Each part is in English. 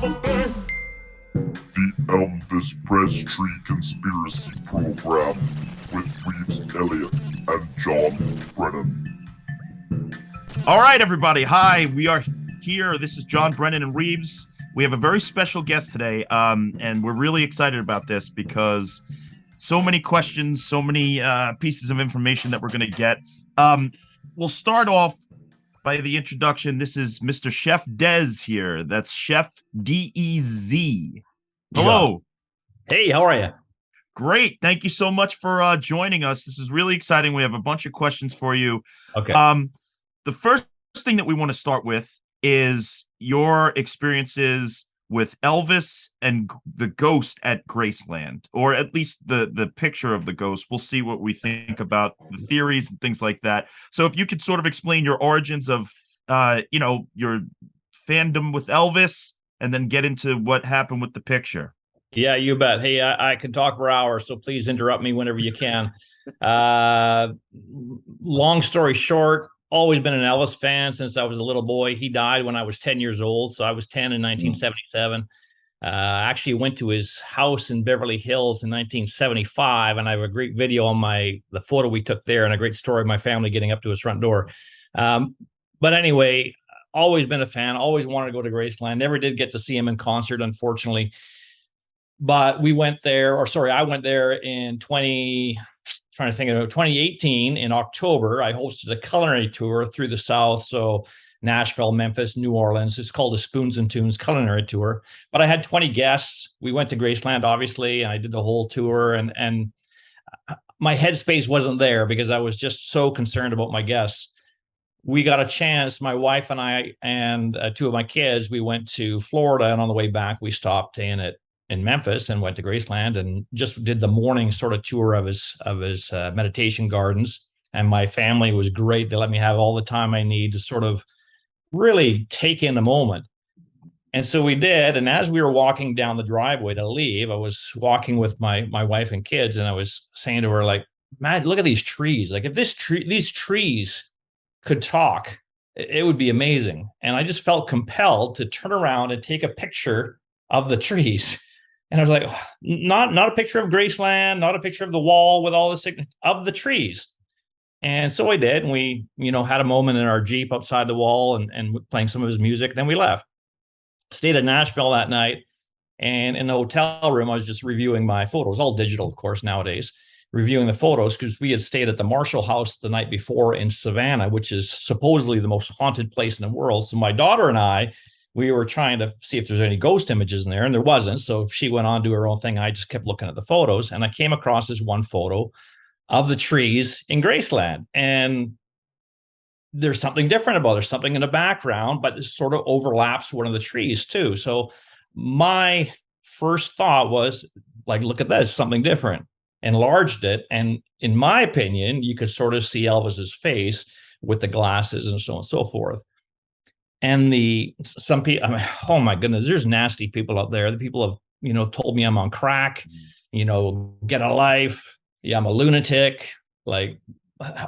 The Elvis Press Tree Conspiracy Program with Rives, Elliot, and John Brennan. All right, everybody. Hi, we are here. This is John Brennan and Rives. We have a very special guest today, and we're really excited about this because so many questions, so many pieces of information that we're going to get. We'll start off by the introduction. This is Mr. Chef Dez here. That's Chef D-E-Z. Hello. Hey, how are you? Great. Thank you so much for joining us. This is really exciting. We have a bunch of questions for you. Okay. The first thing that we want to start with is your experiences with Elvis and the ghost at Graceland, or at least the picture of the ghost. We'll see what we think about the theories and things like that. So if you could sort of explain your origins of, your fandom with Elvis, and then get into what happened with the picture. Yeah, you bet. Hey, I can talk for hours, so please interrupt me whenever you can. Long story short, always been an Elvis fan since I was a little boy. He died when I was 10 years old, so I was 10 in 1977. Actually went to his house in Beverly Hills in 1975, and I have a great video on the photo we took there, and a great story of my family getting up to his front door. But anyway, always been a fan, always wanted to go to Graceland. Never did get to see him in concert, unfortunately. But I went there in 2018 in October. I hosted a culinary tour through the South. So Nashville, Memphis, New Orleans. It's called the Spoons and Tunes culinary tour. But I had 20 guests. We went to Graceland, obviously. And I did the whole tour, and my headspace wasn't there because I was just so concerned about my guests. We got a chance, my wife and I, and two of my kids, we went to Florida, and on the way back, we stopped in Memphis and went to Graceland and just did the morning sort of tour of his meditation gardens. And my family was great. They let me have all the time I need to sort of really take in the moment. And so we did. And as we were walking down the driveway to leave, I was walking with my wife and kids, and I was saying to her, like, man, look at these trees. Like, if these trees could talk, it would be amazing. And I just felt compelled to turn around and take a picture of the trees. And I was like, not a picture of Graceland, not a picture of the wall with all the signatures, of the trees. And so I did. And we, had a moment in our Jeep outside the wall and playing some of his music. Then we left. Stayed in Nashville that night. And in the hotel room, I was just reviewing my photos, all digital, of course, nowadays, reviewing the photos because we had stayed at the Marshall House the night before in Savannah, which is supposedly the most haunted place in the world. So my daughter and I, we were trying to see if there's any ghost images in there, and there wasn't. So she went on to her own thing. I just kept looking at the photos, and I came across this one photo of the trees in Graceland. And there's something different about it. There's something in the background, but it sort of overlaps one of the trees too. So my first thought was, like, look at this, something different. Enlarged it. And in my opinion, you could sort of see Elvis's face with the glasses and so on and so forth. And some people, oh my goodness, there's nasty people out there. The people have, told me I'm on crack, get a life. Yeah, I'm a lunatic, like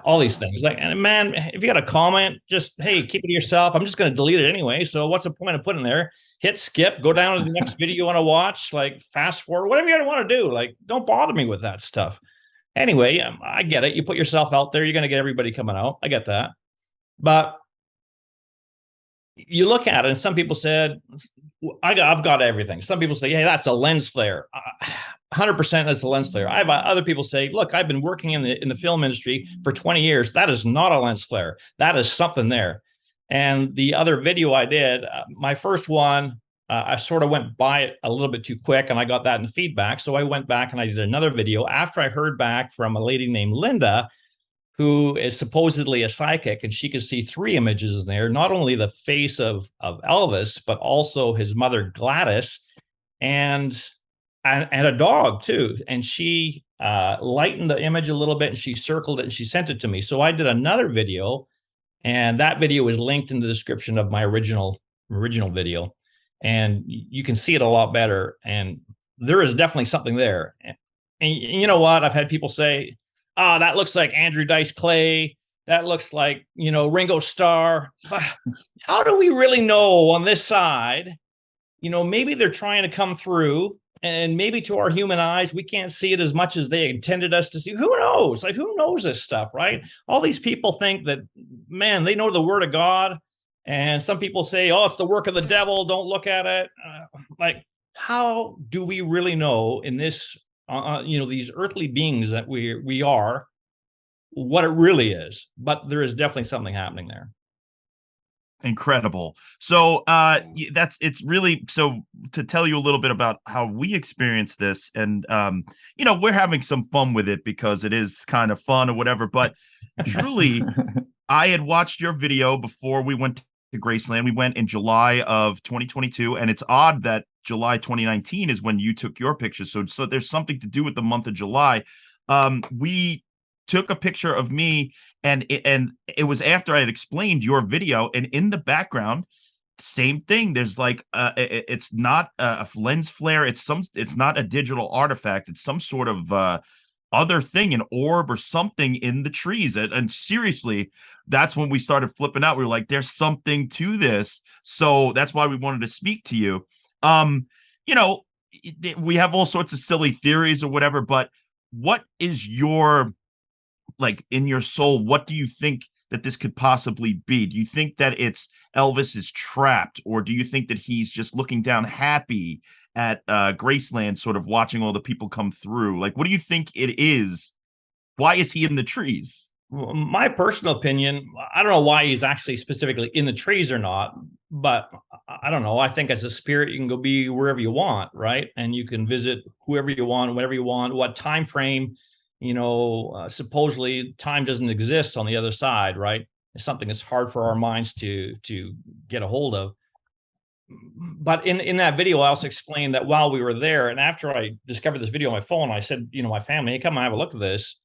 all these things. Like, and man, if you got a comment, just, hey, keep it to yourself. I'm just going to delete it anyway. So what's the point of putting it there? Hit skip, go down to the next video you want to watch, like fast forward, whatever you want to do. Like, don't bother me with that stuff. Anyway, I get it. You put yourself out there, you're going to get everybody coming out. I get that. But you look at it, and some people said, I've got everything. Some people say, hey, that's a lens flare. 100% that's a lens flare. I have other people say, look, I've been working in the film industry for 20 years. That is not a lens flare. That is something there. And the other video I did, my first one, I sort of went by it a little bit too quick, and I got that in the feedback. So I went back and I did another video after I heard back from a lady named Linda, who is supposedly a psychic, and she could see 3 images in there, not only the face of Elvis, but also his mother Gladys and a dog too. And she lightened the image a little bit, and she circled it, and she sent it to me. So I did another video, and that video is linked in the description of my original video, and you can see it a lot better. And there is definitely something there. And you know what? I've had people say, oh, that looks like Andrew Dice Clay. That looks like, Ringo Starr. How do we really know on this side, maybe they're trying to come through, and maybe to our human eyes, we can't see it as much as they intended us to see. Who knows? Like, who knows this stuff, right? All these people think that, man, they know the word of God. And some people say, oh, it's the work of the devil. Don't look at it. Like, how do we really know in this, these earthly beings that we are, what it really is? But there is definitely something happening there. Incredible. So it's really, so to tell you a little bit about how we experience this, and we're having some fun with it because it is kind of fun or whatever, but truly I had watched your video before we went to Graceland. We went in July of 2022, and it's odd that July 2019 is when you took your picture. So there's something to do with the month of July. We took a picture of me, and it was after I had explained your video, and in the background, same thing. There's like it's not a lens flare. It's not a digital artifact. It's some sort of other thing, an orb or something in the trees. And seriously, that's when we started flipping out. We were like, there's something to this. So that's why we wanted to speak to you. We have all sorts of silly theories or whatever, but what is your, like, in your soul, what do you think that this could possibly be? Do you think that it's Elvis is trapped, or do you think that he's just looking down happy at Graceland, sort of watching all the people come through? Like, what do you think it is? Why is he in the trees? My personal opinion, I don't know why he's actually specifically in the trees or not, but I don't know. I think as a spirit, you can go be wherever you want, right? And you can visit whoever you want, whenever you want, what time frame. Supposedly time doesn't exist on the other side, right? It's something that's hard for our minds to get a hold of. But in that video, I also explained that while we were there, and after I discovered this video on my phone, I said, my family, hey, come and have a look at this.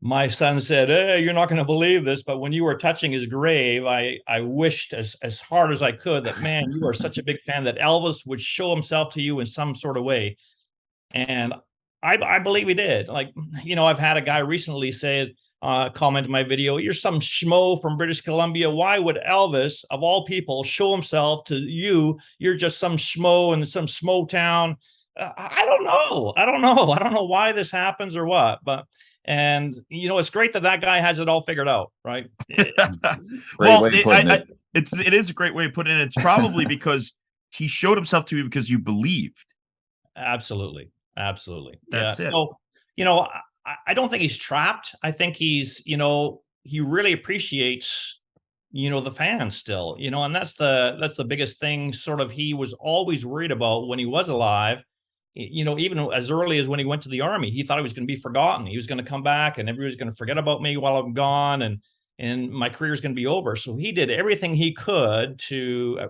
My son said, hey, you're not going to believe this, but when you were touching his grave, I wished as hard as I could that, man, you are such a big fan that Elvis would show himself to you in some sort of way. And I believe he did. Like, I've had a guy recently say, comment in my video, you're some schmo from British Columbia. Why would Elvis, of all people, show himself to you? You're just some schmo in some schmo town. I don't know. I don't know why this happens or what, but, and it's great that guy has it all figured out, right? Well, it is a great way of putting it. It's probably because he showed himself to you because you believed. Absolutely. That's it. So, I don't think he's trapped. I think he's, he really appreciates, the fans still, and that's the biggest thing. Sort of, he was always worried about when he was alive. Even as early as when he went to the army, he thought he was going to be forgotten. He was going to come back, and everybody's going to forget about me while I'm gone, and my career is going to be over. So he did everything he could to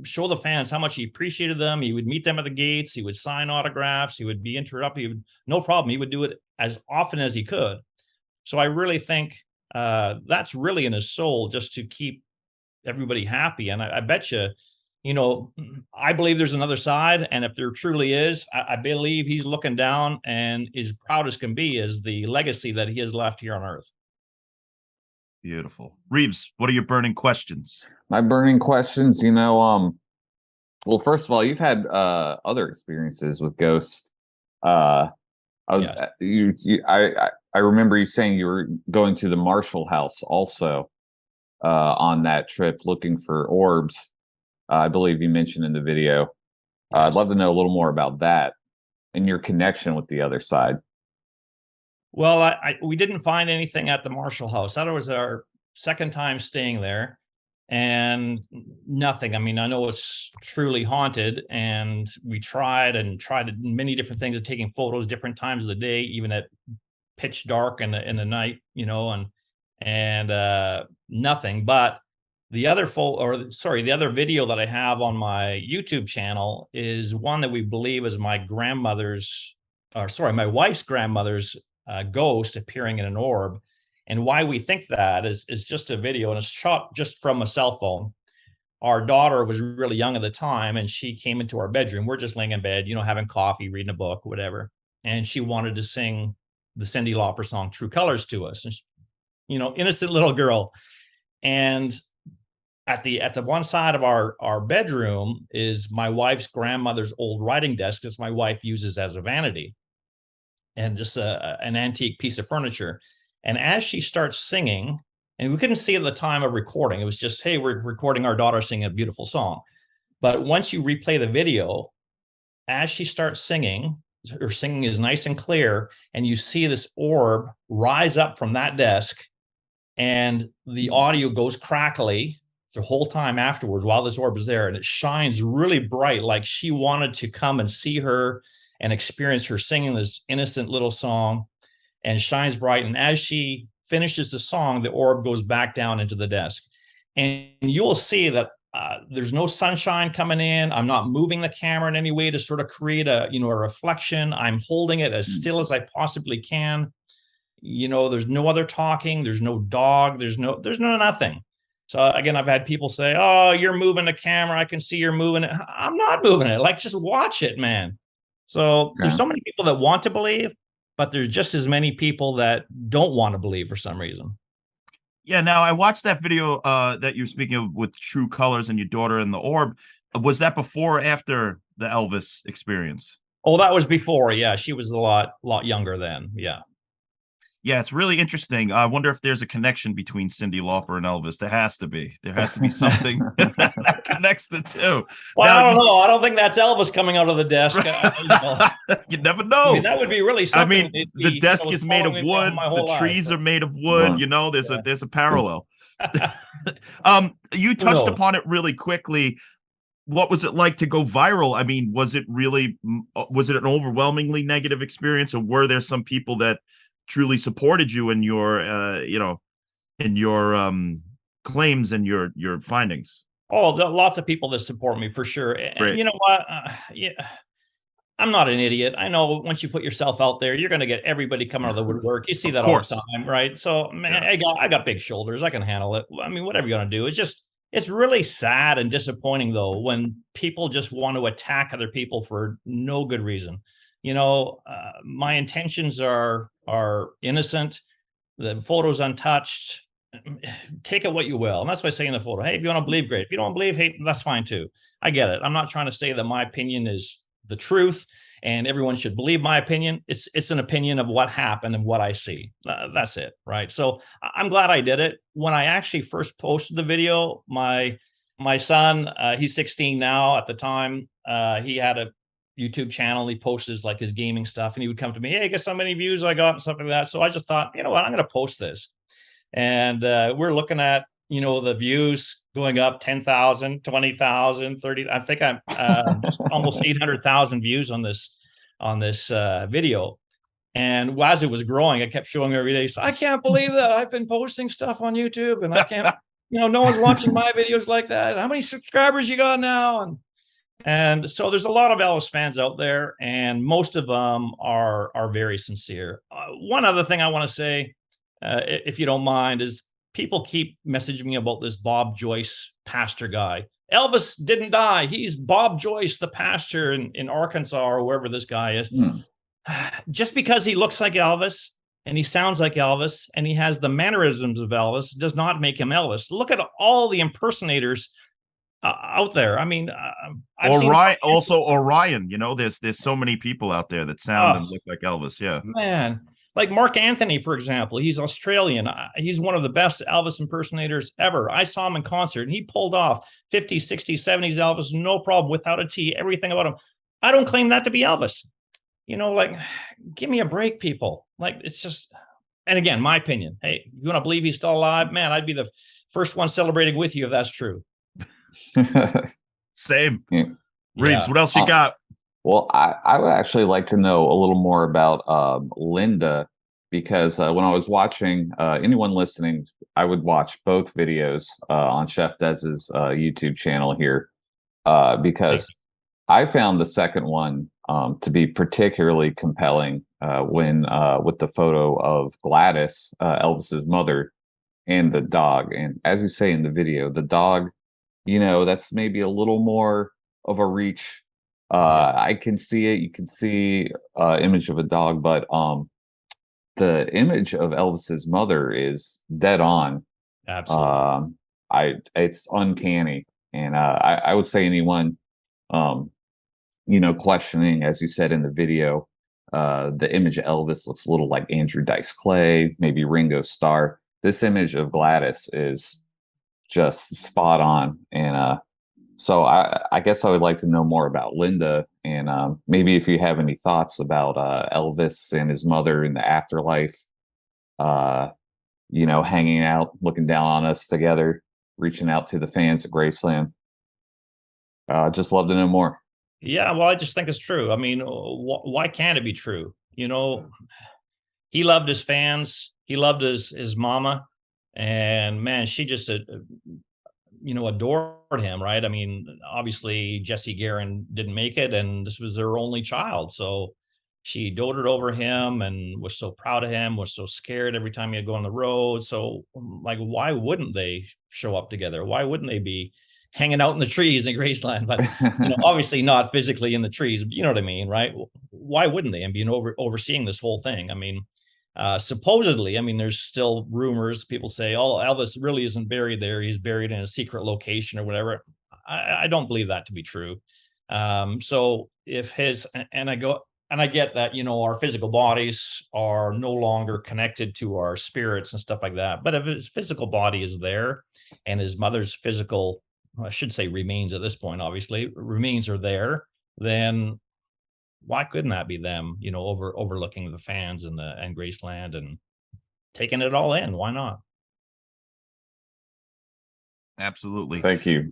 show the fans how much he appreciated them. He would meet them at the gates. He would sign autographs. He would be interrupted. No problem. He would do it as often as he could. So I really think that's really in his soul, just to keep everybody happy. And I bet you, I believe there's another side. And if there truly is, I believe he's looking down and is proud as can be as the legacy that he has left here on Earth. Beautiful. Rives, what are your burning questions? My burning questions, well, first of all, you've had other experiences with ghosts. I remember you saying you were going to the Marshall House also on that trip looking for orbs. I believe you mentioned in the video. I'd love to know a little more about that and your connection with the other side. Well, we didn't find anything at the Marshall House. That was our second time staying there, and nothing. I mean, I know it's truly haunted, and we tried many different things of taking photos different times of the day, even at pitch dark in the night, and nothing. But the other the other video that I have on my YouTube channel is one that we believe is my wife's grandmother's ghost appearing in an orb. And why we think that is just a video, and it's shot just from a cell phone. Our daughter was really young at the time, and she came into our bedroom. We're just laying in bed, having coffee, reading a book, whatever. And she wanted to sing the Cyndi Lauper song True Colors to us. And she, innocent little girl. And at the one side of our bedroom is my wife's grandmother's old writing desk, that my wife uses as a vanity, and just an antique piece of furniture. And as she starts singing, and we couldn't see at the time of recording, it was just, hey, we're recording our daughter singing a beautiful song. But once you replay the video, as she starts singing, her singing is nice and clear, and you see this orb rise up from that desk, and the audio goes crackly the whole time afterwards while this orb is there, and it shines really bright, like she wanted to come and see her and experience her singing this innocent little song, and shines bright. And as she finishes the song, the orb goes back down into the desk, and you'll see that there's no sunshine coming in. I'm not moving the camera in any way to sort of create a reflection. I'm holding it as still as I possibly can. There's no other talking. There's no dog. There's no nothing. So again, I've had people say, "Oh, you're moving the camera. I can see you're moving it." I'm not moving it. Like, just watch it, man. So there's so many people that want to believe, but there's just as many people that don't want to believe for some reason. Yeah, now I watched that video that you're speaking of with True Colors and your daughter and the orb. Was that before or after the Elvis experience? Oh, that was before. Yeah, she was a lot younger then. Yeah. Yeah, it's really interesting. I wonder if there's a connection between Cyndi Lauper and Elvis. There has to be. There has to be something that connects the two. Well, Now, I don't know. I don't think that's Elvis coming out of the desk. You never know. I mean, that would be really something. The desk is made of wood. The trees are made of wood. There's a parallel. You touched upon it really quickly. What was it like to go viral? I mean, was it an overwhelmingly negative experience, or were there some people that truly supported you in your claims and your findings? Oh, lots of people that support me for sure. And you know what? I'm not an idiot. I know once you put yourself out there, you're going to get everybody coming out of the woodwork. You see that all the time, right? So, man, I got big shoulders. I can handle it. I mean, whatever you're going to do. It's really sad and disappointing, though, when people just want to attack other people for no good reason. My intentions are innocent. The photo's untouched. Take it what you will. And that's why I say in the photo, hey, if you want to believe, great. If you don't believe, hey, that's fine too. I get it. I'm not trying to say that my opinion is the truth and everyone should believe my opinion. It's an opinion of what happened and what I see. That's it, right? So I'm glad I did it. When I actually first posted the video, my son, he's 16 now. At the time, he had a YouTube channel. He posts like his gaming stuff, and he would come to me, hey, guess how many views I got and stuff like that. So I just thought, you know what, I'm going to post this. And we're looking at, the views going up 10,000, 20,000, 30. I think I'm just almost 800,000 views on this video. And as it was growing, I kept showing every day. So I can't believe that I've been posting stuff on YouTube, and I can't, no one's watching my videos like that. How many subscribers you got now? And so there's a lot of Elvis fans out there, and most of them are very sincere. One other thing I want to say, if you don't mind, is people keep messaging me about this Bob Joyce pastor guy. Elvis didn't die. He's Bob Joyce, the pastor in Arkansas or wherever this guy is. Just because he looks like Elvis and he sounds like Elvis and he has the mannerisms of Elvis does not make him Elvis. Look at all the impersonators out there. I mean, Orion, there's so many people out there that sound and look like Elvis. Yeah, man. Like Mark Anthony, for example, he's Australian. He's one of the best Elvis impersonators ever. I saw him in concert, and he pulled off 50s, 60s, 70s Elvis, no problem, without a T, everything about him. I don't claim that to be Elvis. Give me a break, people. Like, it's just, and again, my opinion. Hey, you want to believe he's still alive? Man, I'd be the first one celebrating with you if that's true. Same. Rives, what else you got? Well, I would actually like to know a little more about Linda, because when I was watching, anyone listening, I would watch both videos on Chef Dez's YouTube channel here, because I found the second one to be particularly compelling when with the photo of Gladys, Elvis's mother, and the dog. And as you say in the video, the dog, that's maybe a little more of a reach. I can see it. You can see image of a dog, but the image of Elvis's mother is dead on. Absolutely. it's uncanny. And I would say anyone, questioning, as you said in the video, the image of Elvis looks a little like Andrew Dice Clay, maybe Ringo Starr. This image of Gladys is just spot on. And so I guess I would like to know more about Linda, and maybe if you have any thoughts about Elvis and his mother in the afterlife, hanging out, looking down on us together, reaching out to the fans at Graceland. Just love to know more. Yeah, well, I just think it's true. I mean, why can't it be true? He loved his fans. He loved his mama, and man, she just adored him, right? I mean, obviously Jesse Guerin didn't make it, and this was their only child, so she doted over him and was so proud of him. Was so scared every time he'd go on the road. So, like, why wouldn't they show up together? Why wouldn't they be hanging out in the trees in Graceland? But obviously not physically in the trees. But you know what I mean, right? Why wouldn't they? And being overseeing this whole thing. I mean, supposedly, I mean, there's still rumors. People say, "Oh, Elvis really isn't buried there. He's buried in a secret location or whatever." I don't believe that to be true. So if I get that, our physical bodies are no longer connected to our spirits and stuff like that. But if his physical body is there and his mother's physical, I should say remains at this point, obviously, remains are there, then why couldn't that be them, overlooking the fans and Graceland and taking it all in? Why not? Absolutely. Thank you.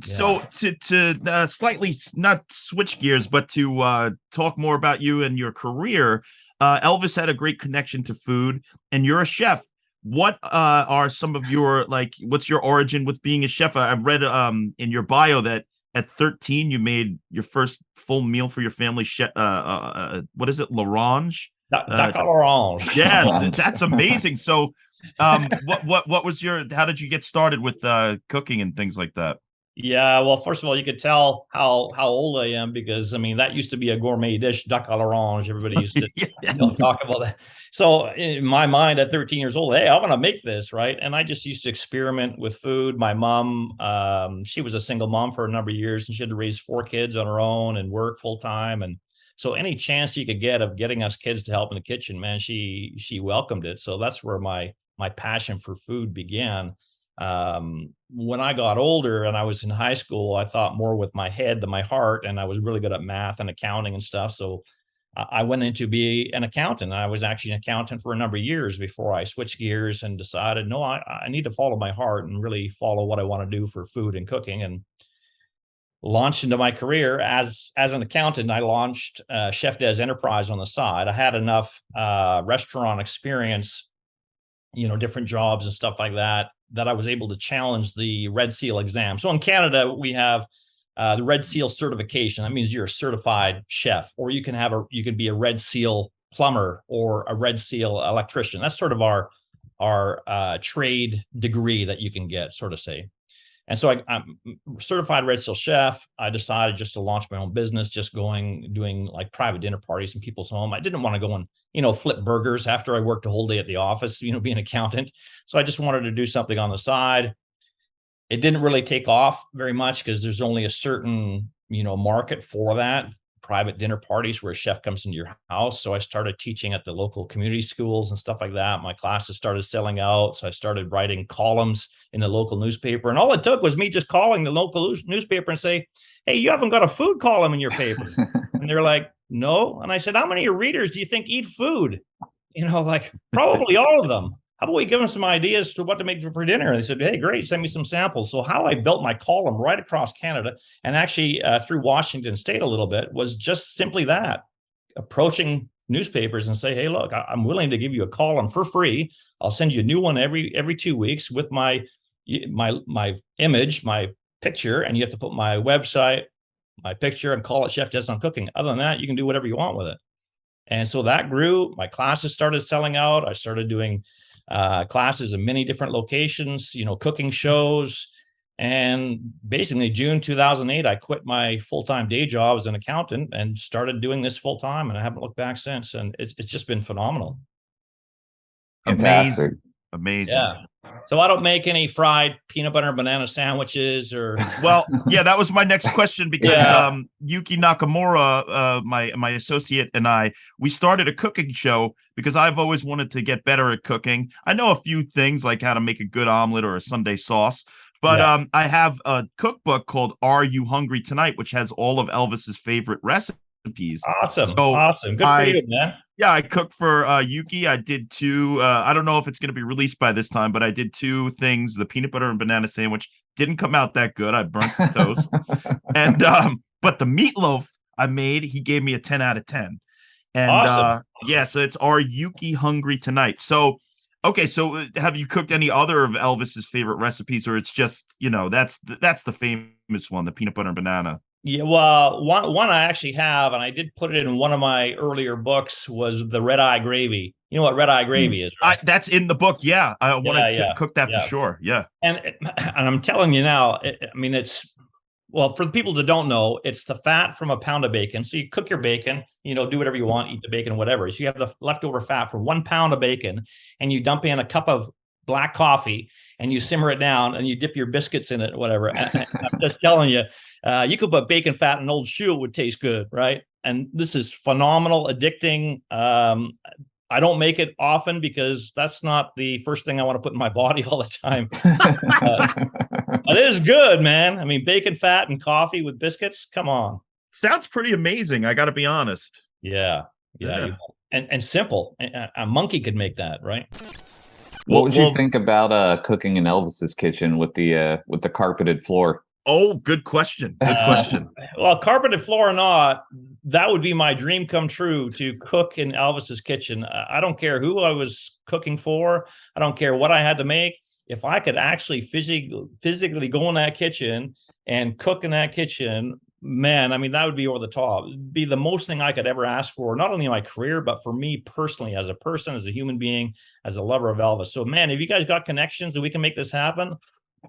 So to slightly not switch gears, but to talk more about you and your career, Elvis had a great connection to food, and you're a chef. What are some of your, what's your origin with being a chef? I've read in your bio that at 13 you made your first full meal for your family. What is it, l'orange? Duck à l'orange. Yeah, that's amazing. So, what was how did you get started with cooking and things like that? Yeah, well, first of all, you could tell how old I am because, I mean, that used to be a gourmet dish, duck à l'orange. Everybody used to talk about that. So in my mind at 13 years old, hey, I'm going to make this, right? And I just used to experiment with food. My mom, she was a single mom for a number of years, and she had to raise 4 kids on her own and work full time. And so any chance she could get of getting us kids to help in the kitchen, man, she welcomed it. So that's where my passion for food began. When I got older and I was in high school, I thought more with my head than my heart, and I was really good at math and accounting and stuff. So I went in to be an accountant. I was actually an accountant for a number of years before I switched gears and decided, no, I need to follow my heart and really follow what I want to do for food and cooking, and launched into my career as an accountant. I launched Chef Des Enterprise on the side. I had enough restaurant experience, different jobs and stuff like that I was able to challenge the Red Seal exam. So in Canada, we have the Red Seal certification. That means you're a certified chef, or you can be a Red Seal plumber or a Red Seal electrician. That's sort of our trade degree that you can get, sort of say. And so I'm certified Red Seal chef. I decided just to launch my own business, just doing like private dinner parties in people's home. I didn't want to go and, flip burgers after I worked a whole day at the office, being an accountant. So I just wanted to do something on the side. It didn't really take off very much because there's only a certain, market for that. Private dinner parties where a chef comes into your house. So I started teaching at the local community schools and stuff like that. My classes started selling out. So I started writing columns in the local newspaper. And all it took was me just calling the local newspaper and say, hey, you haven't got a food column in your paper. And they're like, no. And I said, how many of your readers do you think eat food? Probably all of them. How about we give them some ideas to what to make for dinner? And they said, hey, great, send me some samples. So how I built my column right across Canada and actually through Washington State a little bit was just simply that, approaching newspapers and say, hey, look, I'm willing to give you a column for free. I'll send you a new one every 2 weeks with my image, my picture, and you have to put my website, my picture, and call it Chef Des on Cooking. Other than that, you can do whatever you want with it. And so that grew. My classes started selling out. I started doing classes in many different locations, cooking shows. And basically June 2008, I quit my full-time day job as an accountant and started doing this full-time, and I haven't looked back since. And it's just been phenomenal. Fantastic. Amazing. Yeah. So I don't make any fried peanut butter and banana sandwiches or. Well, yeah, that was my next question because Yeah. Yuki Nakamura, my associate, and we started a cooking show because I've always wanted to get better at cooking. I know a few things like how to make a good omelet or a Sunday sauce, but Yeah. I have a cookbook called Are You Hungry Tonight, which has all of Elvis's favorite recipes. Awesome. So Awesome. Good for you, man. yeah, I cooked for Yuki. I did two. I don't know if it's going to be released by this time, but I did two things. The peanut butter and banana sandwich didn't come out that good. I burnt the toast. And but the meatloaf I made, he gave me a 10 out of 10. And Awesome. yeah, so it's Are Yuki Hungry Tonight? So okay, so have you cooked any other of Elvis's favorite recipes, or it's just, that's the famous one, the peanut butter and banana? Yeah, well, one I actually have, and I did put it in one of my earlier books, was the red eye gravy. You know what red eye gravy is, right? That's in the book. Yeah, I want to cook that for sure. Yeah, and I'm telling you now, I mean, well, for the people that don't know, it's the fat from a pound of bacon. So you cook your bacon, do whatever you want, eat the bacon, whatever. So you have the leftover fat from 1 pound of bacon, and you dump in a cup of black coffee, and you simmer it down, and you dip your biscuits in it, whatever. I'm just telling you, you could put bacon fat in an old shoe; it would taste good, right? And this is phenomenal, addicting. I don't make it often because that's not the first thing I want to put in my body all the time. But it is good, man. I mean, bacon fat and coffee with biscuits. Come on. Sounds pretty amazing. I got to be honest. Yeah. And simple. A monkey could make that, right? What would you think about cooking in Elvis's kitchen with the carpeted floor? Oh, good question. Good question. Well, carpeted floor or not, that would be my dream come true, to cook in Elvis's kitchen. I don't care who I was cooking for. I don't care what I had to make. If I could actually physically go in that kitchen and cook in that kitchen, man, I mean, that would be over the top. It'd be the most thing I could ever ask for, not only in my career, but for me personally, as a person, as a human being, as a lover of Elvis. So, man, have you guys got connections that we can make this happen?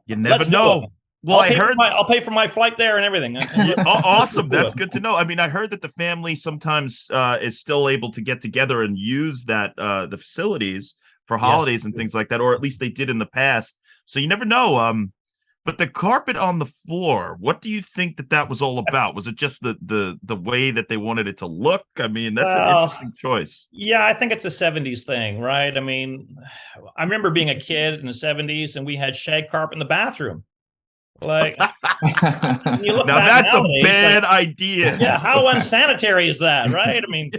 You never know. Well, I'll pay for my flight there and everything. Awesome. That's good to know. I mean, I heard that the family sometimes is still able to get together and use the facilities for holidays and things like that, or at least they did in the past. So you never know. But the carpet on the floor, what do you think that was all about? Was it just the way that they wanted it to look? I mean, that's an interesting choice. Yeah, I think it's a 70s thing, right? I mean, I remember being a kid in the 70s and we had shag carpet in the bathroom. Like, now that's nowadays, a bad idea. Yeah, how unsanitary is that, right? I mean,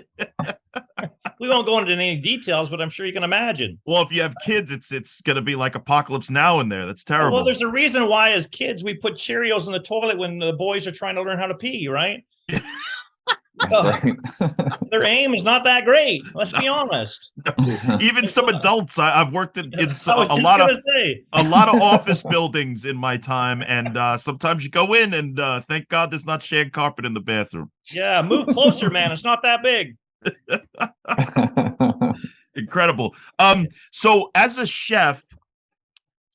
we won't go into any details, but I'm sure you can imagine. Well, if you have kids, it's going to be like Apocalypse Now in there. That's terrible. Well, there's a reason why, as kids, we put Cheerios in the toilet when the boys are trying to learn how to pee, right? Their aim is not that great. Let's be honest. Even some adults, I've worked in a lot of office buildings in my time, and sometimes you go in and thank God there's not shag carpet in the bathroom. Yeah, move closer, man. It's not that big. Incredible. So as a chef,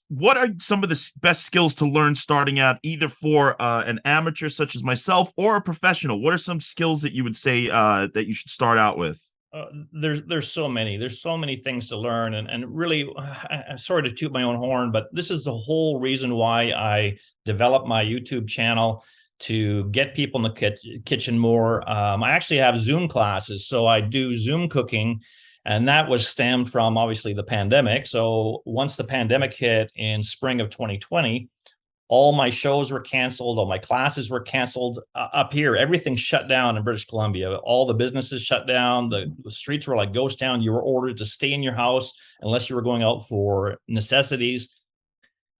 what are some of the best skills to learn starting out, either for an amateur such as myself or a professional? What are some skills that you would say that you should start out with? There's so many. There's so many things to learn, and really, I'm sorry to toot my own horn, but this is the whole reason why I developed my YouTube channel, to get people in the kitchen more. I actually have Zoom classes, so I do Zoom cooking. And that was stemmed from, obviously, the pandemic. So once the pandemic hit in spring of 2020, all my shows were canceled. All my classes were canceled up here. Everything shut down in British Columbia. All the businesses shut down. The streets were like ghost town. You were ordered to stay in your house unless you were going out for necessities.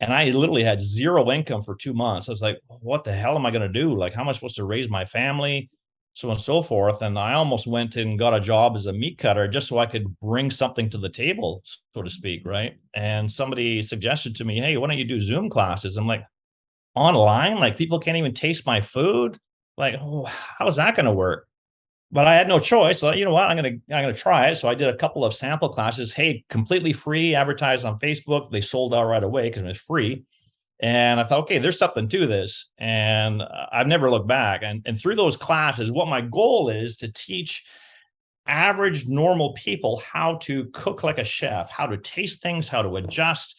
And I literally had zero income for 2 months. I was like, what the hell am I going to do? Like, how am I supposed to raise my family? So on and so forth. And I almost went and got a job as a meat cutter just so I could bring something to the table, so to speak, right? And somebody suggested to me, hey, why don't you do Zoom classes? I'm like, online? Like, people can't even taste my food? Like, oh, how's that going to work? But I had no choice. So, you know what? I'm gonna try it. So I did a couple of sample classes. Hey, completely free, advertised on Facebook. They sold out right away because it was free. And I thought, okay, there's something to this. And I've never looked back. And through those classes, what my goal is to teach average normal people how to cook like a chef, how to taste things, how to adjust,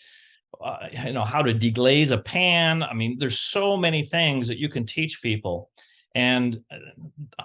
how to deglaze a pan. I mean, there's so many things that you can teach people. And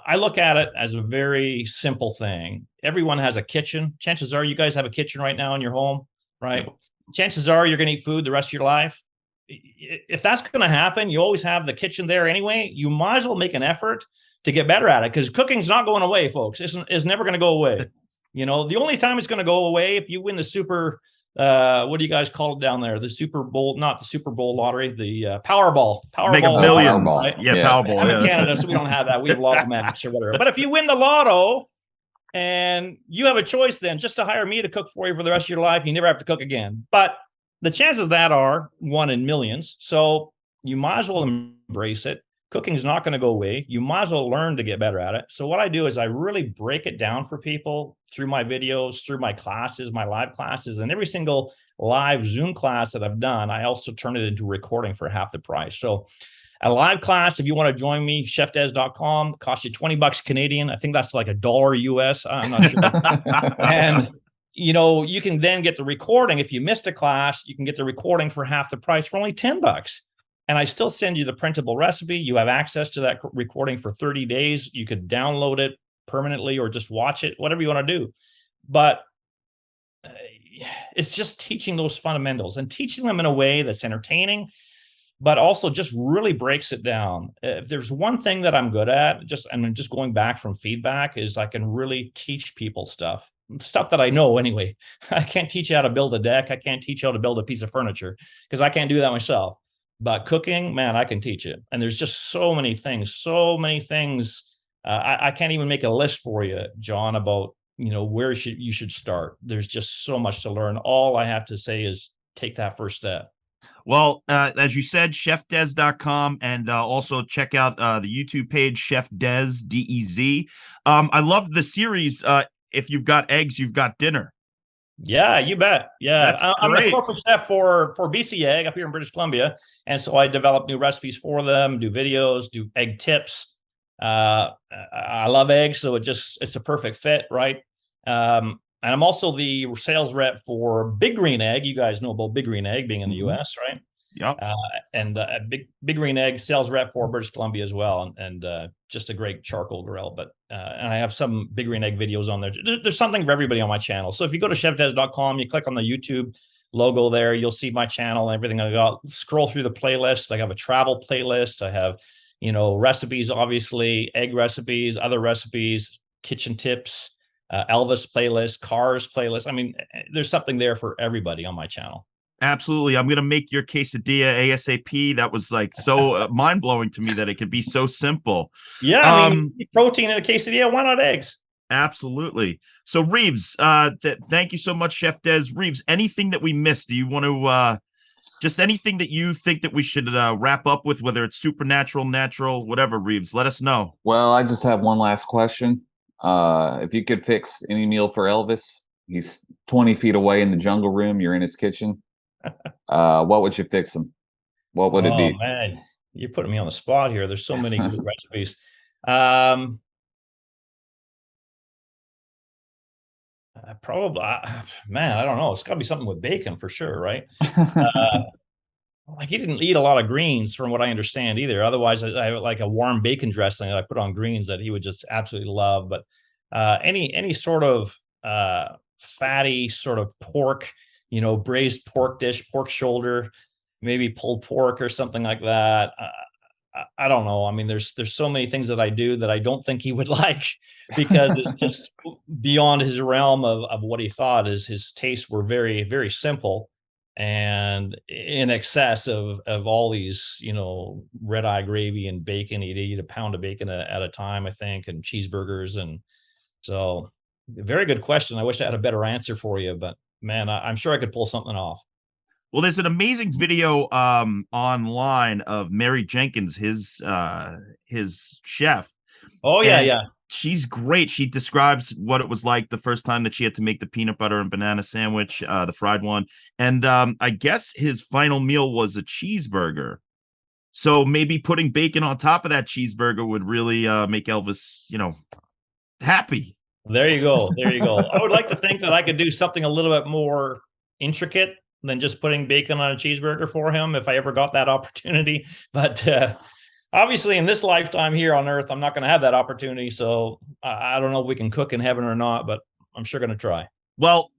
I look at it as a very simple thing. Everyone has a kitchen. Chances are you guys have a kitchen right now in your home, right? Yep. Chances are you're going to eat food the rest of your life. If that's going to happen, you always have the kitchen there anyway. You might as well make an effort to get better at it, because cooking's not going away, folks. It's never going to go away. The only time it's going to go away if you win the super, what do you guys call it down there? The Super Bowl, not the Super Bowl lottery, the Powerball. Mega Powerball. Millions. Powerball. Yeah, Yeah. Powerball. I'm in Yeah. Canada, so we don't have that. We have Lotto Max or whatever. But if you win the lotto and you have a choice then just to hire me to cook for you for the rest of your life, you never have to cook again. But the chances of that are 1 in millions. So you might as well embrace it. Cooking's not going to go away. You might as well learn to get better at it. So what I do is I really break it down for people through my videos, through my classes, my live classes, and every single live Zoom class that I've done, I also turn it into recording for half the price. So a live class, if you want to join me, chefdez.com, costs you $20 Canadian. I think that's like $1 US. I'm not sure. And you can then get the recording. If you missed a class, you can get the recording for half the price for only $10. And I still send you the printable recipe. You have access to that recording for 30 days. You could download it permanently or just watch it, whatever you want to do. But it's just teaching those fundamentals and teaching them in a way that's entertaining, but also just really breaks it down. If there's one thing that I'm good at, just going back from feedback, is I can really teach people stuff that I know anyway. I can't teach you how to build a deck. I can't teach you how to build a piece of furniture because I can't do that myself. But cooking, man, I can teach it. And there's just so many things. I can't even make a list for you, John, about where you should start. There's just so much to learn. All I have to say is take that first step. Well, as you said, chefdez.com, and also check out the YouTube page, Chef Dez, D-E-Z. I love the series, If You've Got Eggs, You've Got Dinner. Yeah, you bet. Yeah, I'm a great. corporate chef for BC Egg up here in British Columbia. And so I develop new recipes for them, do videos, do egg tips. I love eggs, so it's a perfect fit, right? And I'm also the sales rep for Big Green Egg. You guys know about Big Green Egg being in the US, right? Yep. And Big Green Egg sales rep for British Columbia as well, and just a great charcoal grill. But and I have some Big Green Egg videos on there. There's something for everybody on my channel. So if you go to chefdez.com, you click on the YouTube logo there, you'll see my channel and everything I got. Scroll through the playlist. I have a travel playlist. I have recipes, obviously, egg recipes, other recipes, kitchen tips, Elvis playlist, cars playlist. I mean, there's something there for everybody on my channel. Absolutely. I'm going to make your quesadilla ASAP. That was like so mind-blowing to me that it could be so simple. Yeah, I mean, protein in a quesadilla, why not eggs? Absolutely. So Rives, thank you so much, Chef Dez. Rives, anything that we missed? Do you want to just anything that you think that we should wrap up with, whether it's supernatural, natural, whatever, Rives, let us know. Well, I just have one last question. If you could fix any meal for Elvis, he's 20 feet away in the jungle room, you're in his kitchen. What would you fix him? What would it be? Oh man, you're putting me on the spot here. There's so many good recipes. Probably, man, I don't know. It's got to be something with bacon for sure, right? Like he didn't eat a lot of greens, from what I understand, either. Otherwise, I have like a warm bacon dressing that I put on greens that he would just absolutely love. But any sort of fatty sort of pork, braised pork dish, pork shoulder, maybe pulled pork or something like that. I don't know. I mean, there's so many things that I do that I don't think he would like, because it's just beyond his realm of what he thought. His tastes were very, very simple and in excess of all these, red eye gravy and bacon. He'd eat a pound of bacon at a time, I think, and cheeseburgers. And so very good question. I wish I had a better answer for you, but man, I'm sure I could pull something off. Well, there's an amazing video online of Mary Jenkins, his chef. Oh yeah, yeah. She's great. She describes what it was like the first time that she had to make the peanut butter and banana sandwich, the fried one. And I guess his final meal was a cheeseburger. So maybe putting bacon on top of that cheeseburger would really make Elvis, happy. There you go. There you go. I would like to think that I could do something a little bit more intricate than just putting bacon on a cheeseburger for him if I ever got that opportunity. But obviously, in this lifetime here on Earth, I'm not going to have that opportunity. So I don't know if we can cook in heaven or not, but I'm sure going to try. Well,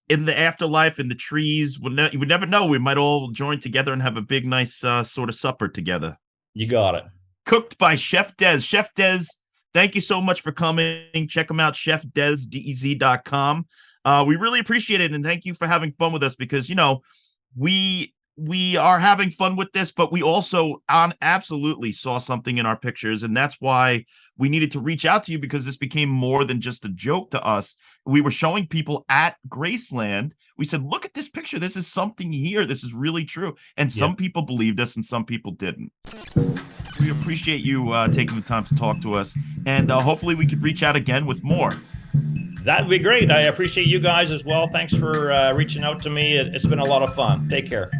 in the afterlife, in the trees, you would never know. We might all join together and have a big, nice sort of supper together. You got it. Cooked by Chef Des. Chef Des, thank you so much for coming. Check him out, chefdez.com. We really appreciate it, and thank you for having fun with us because, you know, we are having fun with this, but we also absolutely saw something in our pictures, and that's why we needed to reach out to you, because this became more than just a joke to us. We were showing people at Graceland. We said, look at this picture. This is something here. This is really true. And some people believed us and some people didn't. We appreciate you taking the time to talk to us, and hopefully we could reach out again with more. That'd be great. I appreciate you guys as well. Thanks for reaching out to me. It's been a lot of fun. Take care.